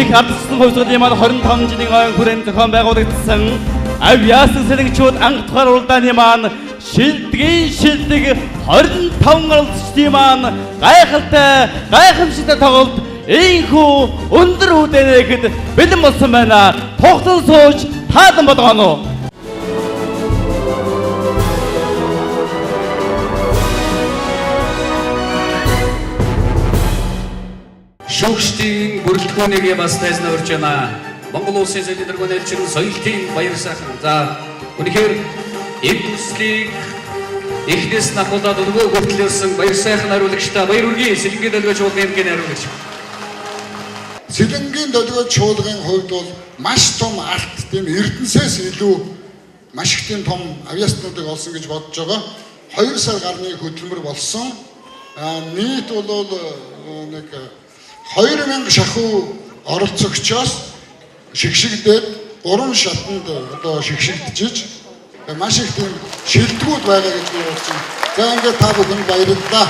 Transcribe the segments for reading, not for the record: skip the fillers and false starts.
их ардсан хувьсгалын маань 25 жилийн ойн хүрээнд зохион байгуулагдсан авиасын сэлгээгчид анх дахь уралдааны маань шилдэг 25 оролцогчдын маань гайхамшигтай тоглолт ийхүү өндөр үдэнэхэд бэлэн болсон байна. Тогтсон сууж таадан болгоно. Шүүгчдийн бүрэлдэхүүнийг бас тайзнаа өрж байна. Монгол улсын соёлын дөрвөн элчин соёлтын баяр сайхан. За үнэхээр эвслийг эхнээс нахуулаад өргөө хүртэлсэн баяр сайхан хариулагчтай баяр үргийн сэлэнгийн долгиоч чуулгын эмгэн хариулагч. Сэлэнгийн долгиоч чуулгын хувьд бол маш том арт тийм Эрдэнэсээс илүү маш их тийм том авиаснуудыг олсон гэж бодож байгаа. 2 сар гарны хөтөлмөр болсон. Нийт бол нэг 2000 шахуу оролцогчоос шигшигдээд 3 шатанд одоо шигшигдэж маш их тийм шилдэгүүд байгаа гэж би бодсон. За ингээд та бүхэнд баярлалаа.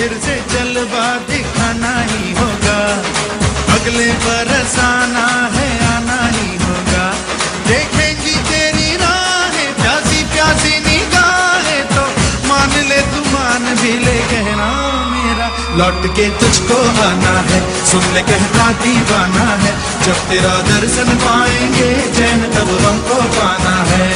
फिर से जलवा दिखाना ही होगा, अगले बरस आना है आना ही होगा। देखेंगी तेरी राहें प्यासी प्यासी निगाहें तो मान ले तू मान भी ले कहना मेरा लौट के तुझको आना है। सुन ले कहता दीवाना है, जब तेरा दर्शन पाएंगे चैन तब हमको पाना है।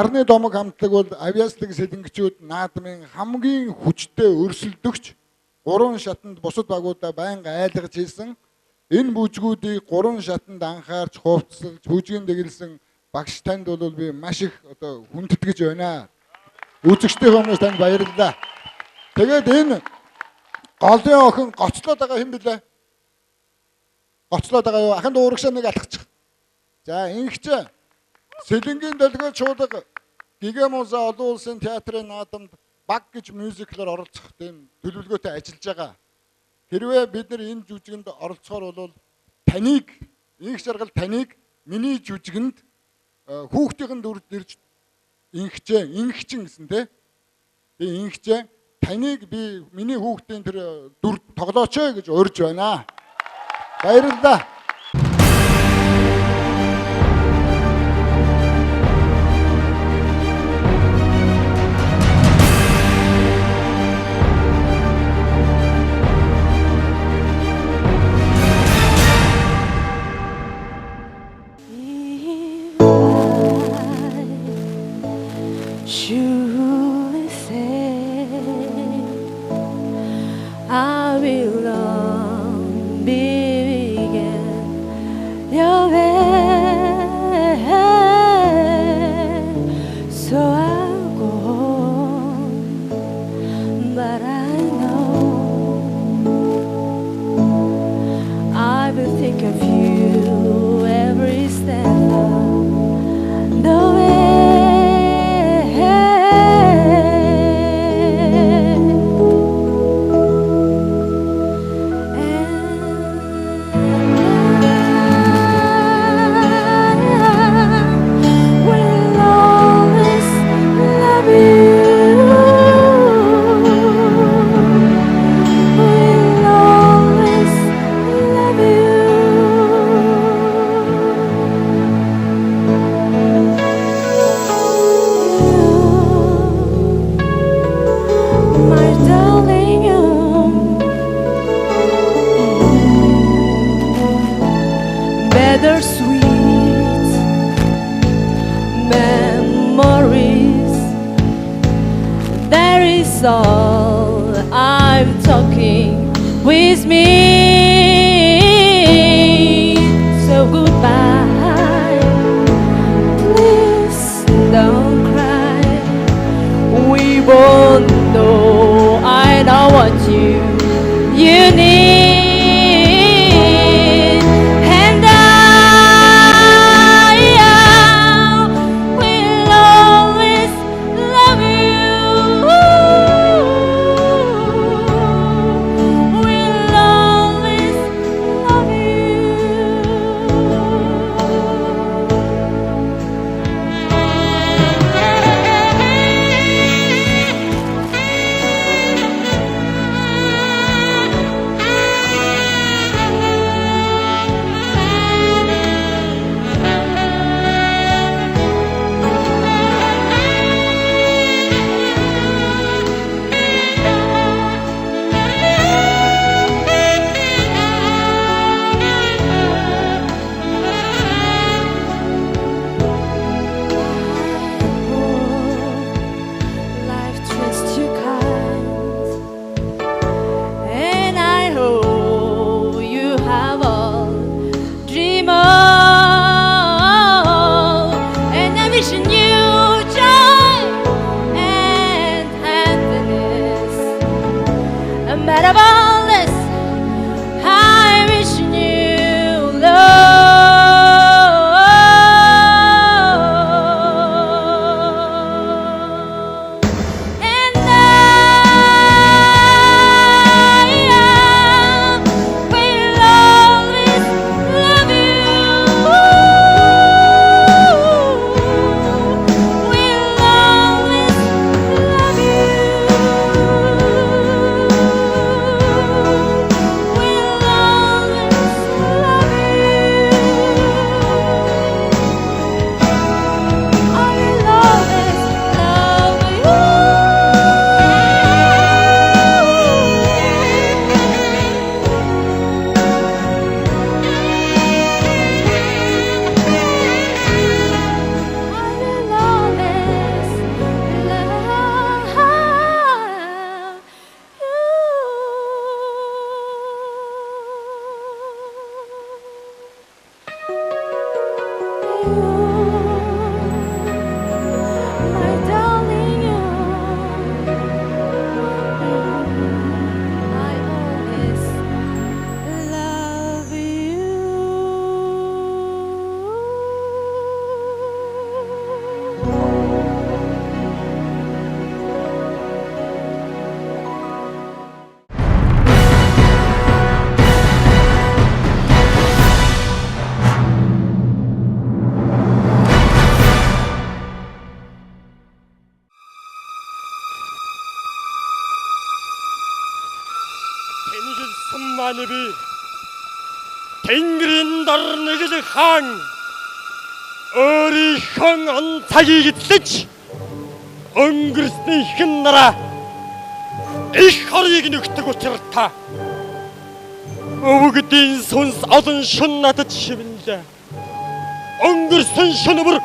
Гарны домог хамтлаг бол авиаслаг сэлэнгчүүд наадмын хамгийн хүчтэй өрсөлдөгч 3 шатанд бусад багуудаа байнга айлгаж хийсэн. Энэ бүжгүүдийг 3 шатанд анхаарч хувцсалж бүжгийн дэглэсэн багш танд бол би маш их одоо хүндэтгэж байна. Үзэгчдийн хүмүүс танд баярлалаа. Тэгээд энэ голын охин гоцлоод байгаа хэн блэ? Гоцлоод байгаа юу? Ахын дуурагшаа нэг алхачих. За ингэч Сэлэнгийн дэлгүүр чуулга Гигамоза олон улсын театрын наадамд баг гэж мюзиклээр оролцох тийм төлөвлөгөөтэй ажиллаж байгаа. Хэрвээ бид нар энэ жүжигэнд оролцохоор бол таныг инх жаргал таныг миний жүжигэнд хүүхдийн дүрд ирж инхчин гэсэн тий. Би инхчээ таныг би миний хүүхдийн тэр дүрд тоглооч гэж урьж байна. Баярлалаа. Surely say I will not begin your way, so I'll go on, but I know I will think of you every step of the way. Bittersweet memories, that is all I'm talking with me. So goodbye, please don't cry. We both know I know what you need. Энийгэл сумманы би Тэнгэрийн дорногд хаан өөрийнхөө он цагийг эзлэж өнгөрсний хэн нараа их хорыг нөхдөг учраас та өвгдийн сүнс олон шун надад шивнэлээ. Өнгөрсөн шөнөөр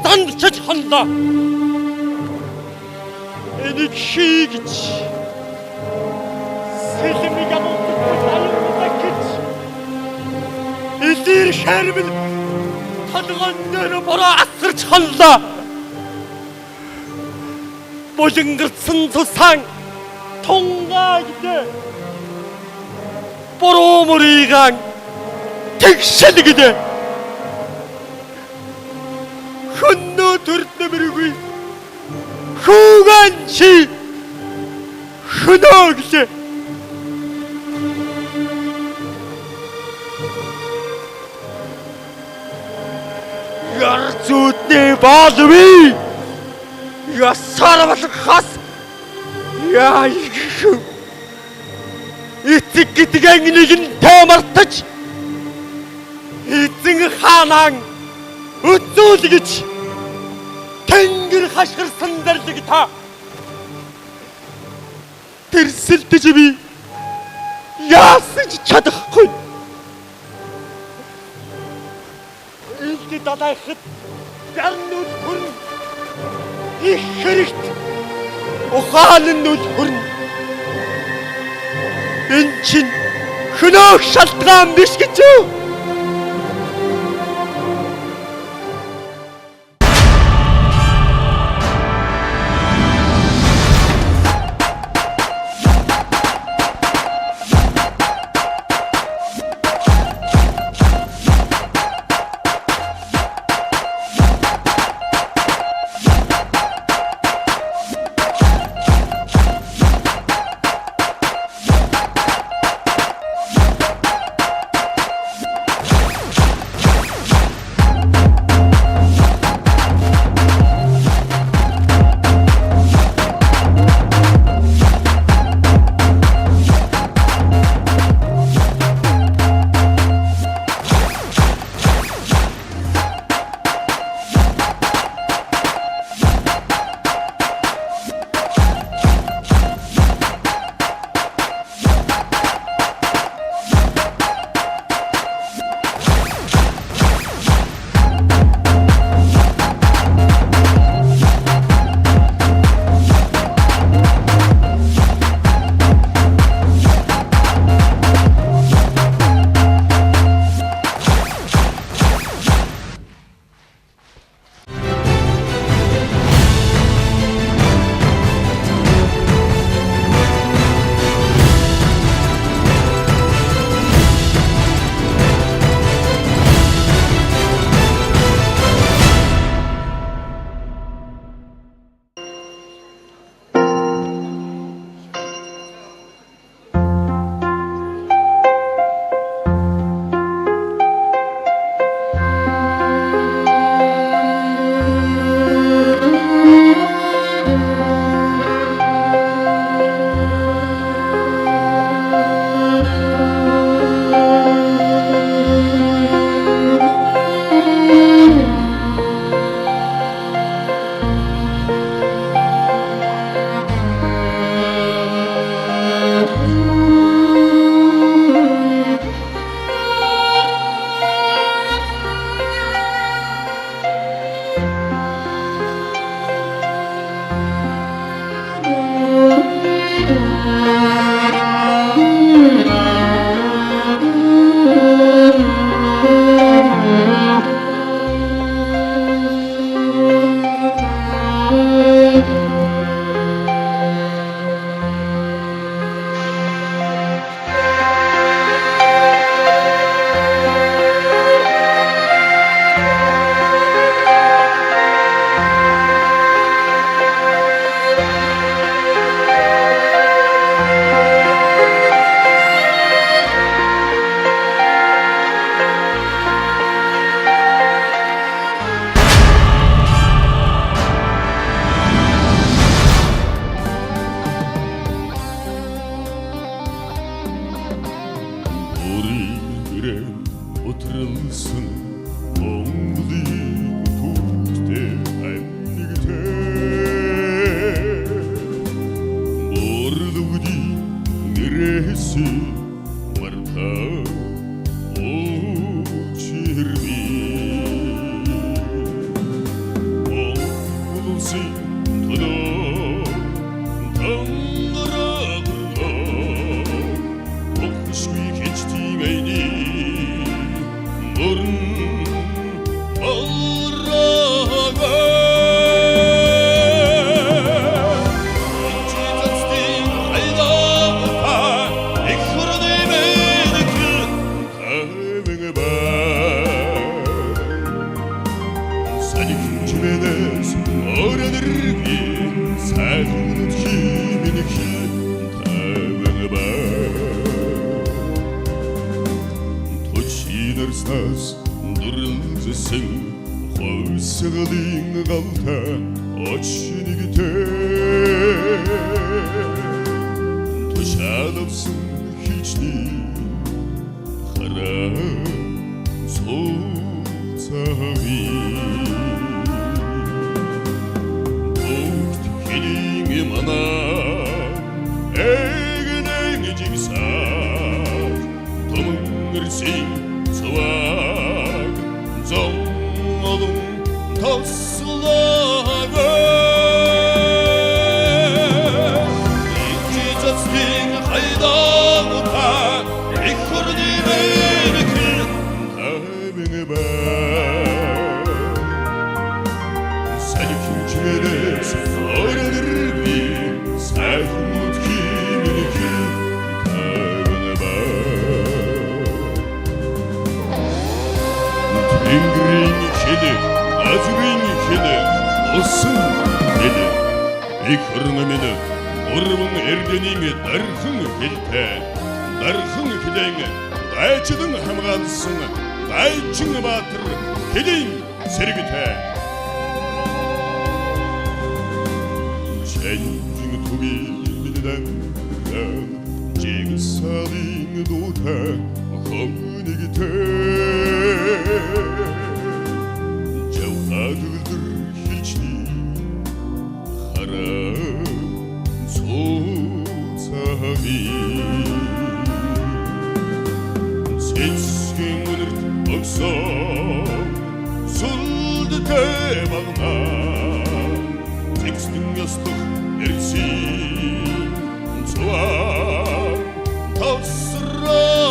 зандчиж хонлоо. Энийг хийж сэлмиг амттай аюултай гэж эдгээр шармын толгойноор бороо асгарч хонлоо. Божингэрсэн цусан тунгааг бороо мөрийган тэгшэлгдэ хөннөө төрдмөргүй хүүган чи хөнөөглэ ярцуудны болви ясаар болохос яа эцэг гэдгэн нэгэнтэй мартаж эзэн хаанаа үзүүлгэж тэнгэр хашгирсан дарлиг та тэрсэлдэж би яасаж чадахгүй элдэ далайхад ярнууд хүрн их хэрэгт ухааннууд хүрн энэ чинь хөнөөх шалтгаан биш гэж юу? 도트를슨 몽글이 도트대 안니그대 모르두구디 느레시 마르타 오치르비 몽글시 도도 덩거라그러 복수이 개치티가이니 모른 어라가 인지자스팅 알다못한 에코로네메르크 가맹해봐 사직중심에대해서 어려들기 사는 힘이니키 가맹해봐 도치너스타스 누른즈생 홀세가딩 갈타 어치니기대 도샷없음 힐치니 하라 소사위 독트 힐링이 많아 애근행이 집사 도문글싱 서와 정어동 덧슬라가 인지자스팅 하이다못한 에코르니메르크 가맹해봐 사육힘춤에대해서 어려들기 사육무트키미니키 가맹해봐 링그링 kedi, azring kedi, olsun kedi. Ekranımını, ormun ergenini darhın kelte, darhın kedeni, dayçıdın hamgansını, dayçın batır, kedin sergite. Şencin tugi bilden, cegsalin dota, hamını gite. Cevhadıdır hiçli hara soğutsavi Sesken ınırt aksa soldu temağına Tekstin yastık ersin soğan tasrağı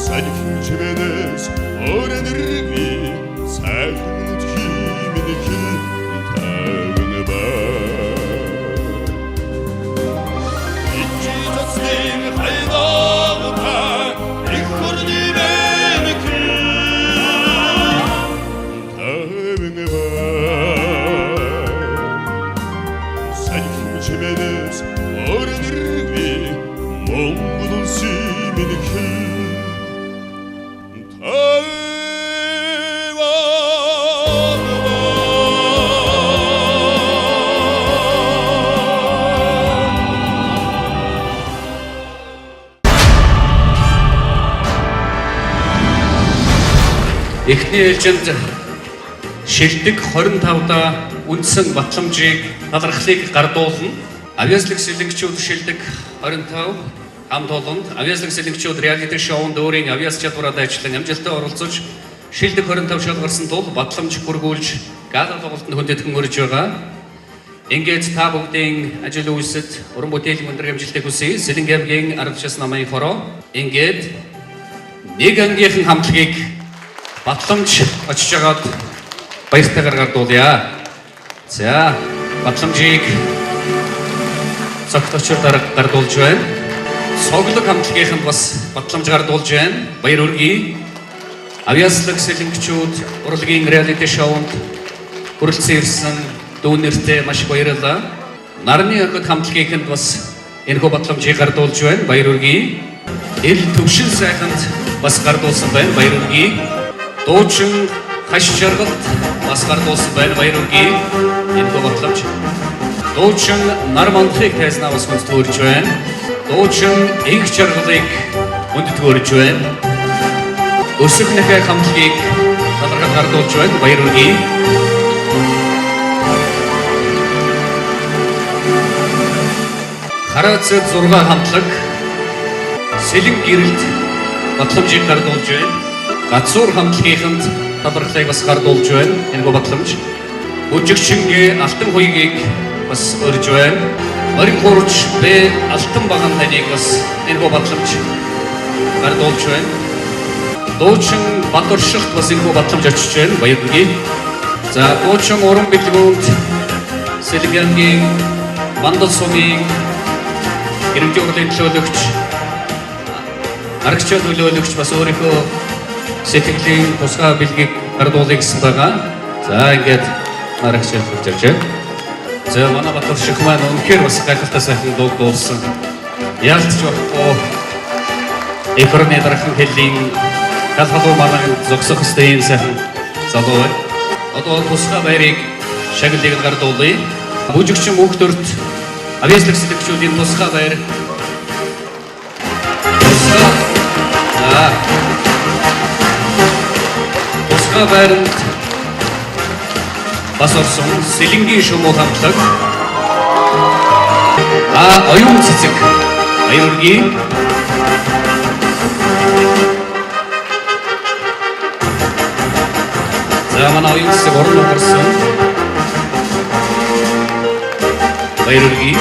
Sanikimçemenes öğrenirgi Sakınut kimindeki tağını bak İki taslim haydağıta İkkurdi beniki tağını bak Sanikimçemenes öğrenirgi Mongolun siminiki Эхний ээлжинд шилдэг 25-да үндсэн батламжийг талархлыг гардуулна. Авьяаслаг сэлэнгчүүд шилдэг 25 хамт олонд авьяаслаг сэлэнгчүүд реалити шоунд өөрийн авьяас чадвараад ажиллан амжилттай оролцож шилдэг 25 шалгарсан тул батламж бүргүүлж гала тоглолтод хүндэтгэн өрж байгаа. Ингээд та бүгдийн ажил үйлсэд уран бүтээлийн өндөр амжилтыг хүсье. Сэлэнг аймгийн аргачлал намын хороо ингээд нэг ангийнхан хамтлагийг батламж очиж байгаад баяртайгаар гардуулъя. За, батламжийг цогточор дарга гардуулж байна. Соглог хамтлагийнхан бас батламж гардуулж байна. Баяр хүргэе. Авьяаслаг сэлэнгчүүд урлагийн реалити шоунд хүрэлцэн ирсэн дүү нэртэй маш баярлалаа. Нарны охид хамтлагийнханд бас энэхүү батламжийг гардуулж байна. Баяр хүргэе. Эл төвшин сайханд бас гардуулсан байна. Баяр хүргэе. Дуучин хаш жаргалд бас гардуулсан байна. Баяр үргээ. Энэ гомдломж. Дуучин нар мандрыг тайзнаа бас хүндэтгэж байна. Дуучин инх жаргалыг хүндэтгэж байна. Өсөх нэхэ хамтлагийг талархал гардуулж байна. Баяр үргээ. Хараацад 6 хамтлаг сэлэн гэрэлд батламжийг гардуулж байна. Гацуур хамтлагийнханд талархлыг бас гардуулж байна. Энэ батламж. Бүжигчингээ алтан хуйгийг бас өрж байна. Морин хурж бэ алтан баган таныг бас энэ батламж гардуулж байна. Дуучин Батөршигт бас энэ батламж очиж байна. Баяр хүргэе. За дуучин уран бэлгүүнд Сэлэнгийн Мандал сумын гэрэмжийн урлагийн төлөөлөгч аргачлал төлөөлөгч бас өөрийнхөө сэтгэлийн тусгай бэлгийг гардуулъя гэсэн байгаа. За ингээд аргачлал хэлж байна. За манай Батөршиг маань үнэхээр бас гайхалтай сайхан дуу дуулсан. Яалтч байхгүй экраны дараахан хэллийн галхалуу манай зогсох ёстой юм сайхан залуу байна. Одоо тусгай байрыг шагналыг гардуулъя. Бүжигчин мөнхтөрт авьяаслаг сэтгчүүдийн тусгай байр. Тусгай байранд бас орсон Сэлэнгийн шумуу хамтлаг. Оюун цэцэг. Баяр хүргэе. За манай оюун цэцэг орон орсон. Баяр хүргэе.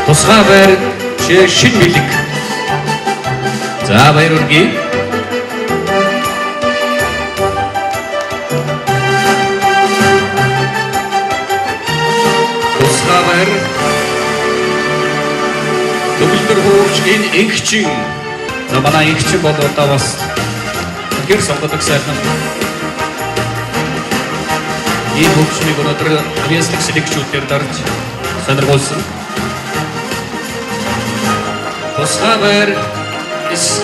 Тусгай байр шин бэлэг. За баяр хүргэе. Тусгай байр төгөлдөр хөвч энэ инхчин. За манай инхчин бол одоо бас гэр сонгодог сайхан. Энэ хөвчнийг өнөөдөр авьяаслаг сэтгчүүдээр дарж сонирхолсон. Тусгай байр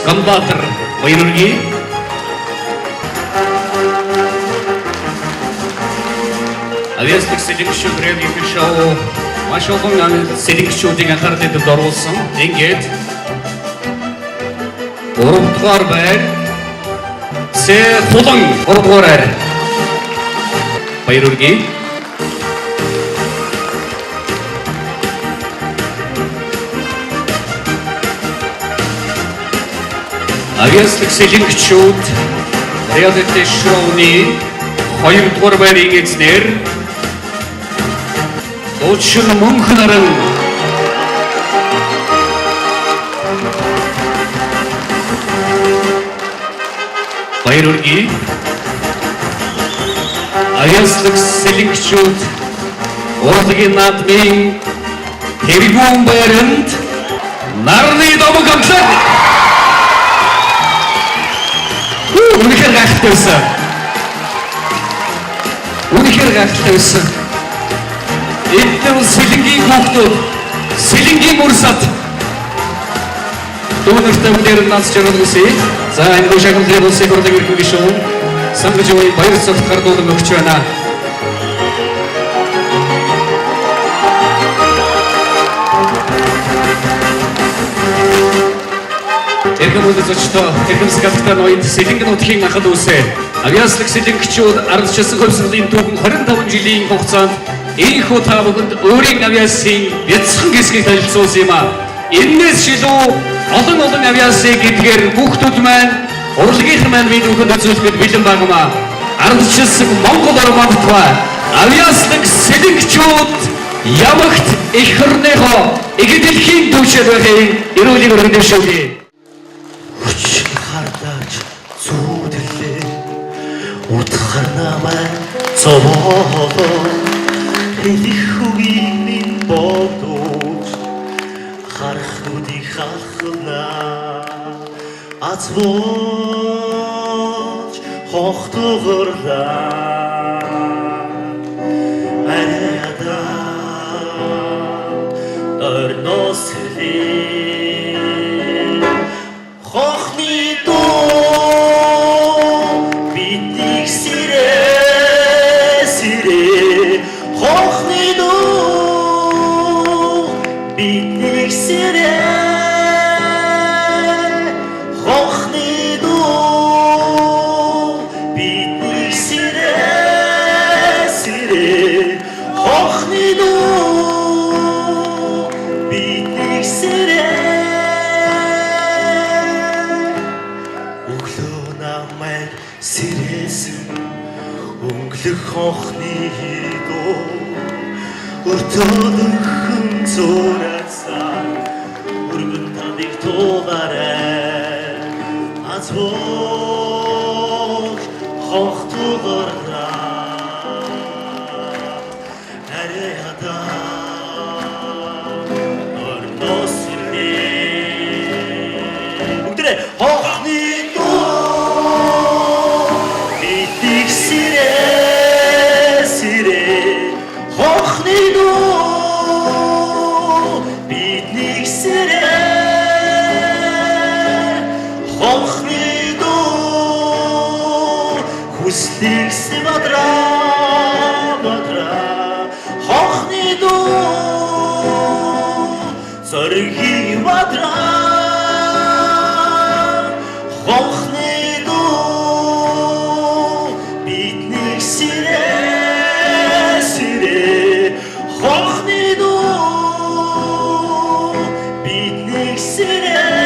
Гамбатар. Баяр хүргэе. Авьяаслаг сэтгчүүдийн шоу маш олон сэтгчүүдийн анхаарал татварт оруулсан. Ингээд 3 дугаар байр Тулан 3 дугаар. Баяр хүргэе. Авьяаслаг сэтгчүүд реалити шоуны 2 дугаар байрын эзнэр дуучин мөнх наран баяр хүргэе. Авьяаслаг сэтгчүүд урлагийн наадмын тэргүүн байранд нарны домог хамтлаг. Үнэхээр гайхалтай байсан. Үнэхээр гайхалтай байсан. Энэ Сэлэнгийн хүүхдүүд, Сэлэнгийн мөрсат дүүнэртэй бүгдээр нас жаргал үсэ. За энэ шагналын улсын хурлын ерхий гишүүн Сангажууны баяр цогт гардуулан өгч байна. Эрхэм скалтай ноёд Сэлэнгийн нутгийн анхал үсэ. Авьяаслаг сэлэнгчүүд ардчилсан хөлсөлийн түүхэн 25 жилийн хугацаанд ийхүү та бүхэнд өөрийн авьяасын бяцхан хэсгийг танилцуулсан юм а. Энээс шилүү олон авьяасыг эдгээр хүүхдүүд маань урлагийнхан маань бид бүхэнд үзүүлэхэд бэлэн байна. Ардчилсан Монгол ормогтгой авьяаслаг сэлэнгчүүд ямагт их орныхоо игдэлхийн төвшөр байхын эрүүлийг өргөдөшүүлье. Хардаж зүудлээ утгаар намайг зовоо хэлэх үгийн бодож харахуудыг халахнаа азвож хохтогорлаа ариада орнослээ хохны доо би хохны дуу өртөөлөн зурацсан өргөн таныг туулаарай азбог хохтугаараа ареада орнос бүгдээ хохны дуу битих сирэ хохны дуу бидний сирэ хохны дуу хүслийг сэмадра хохны дуу зоригийг мадра хохны дуу бидний сирэ хохны дуу бидний сирэ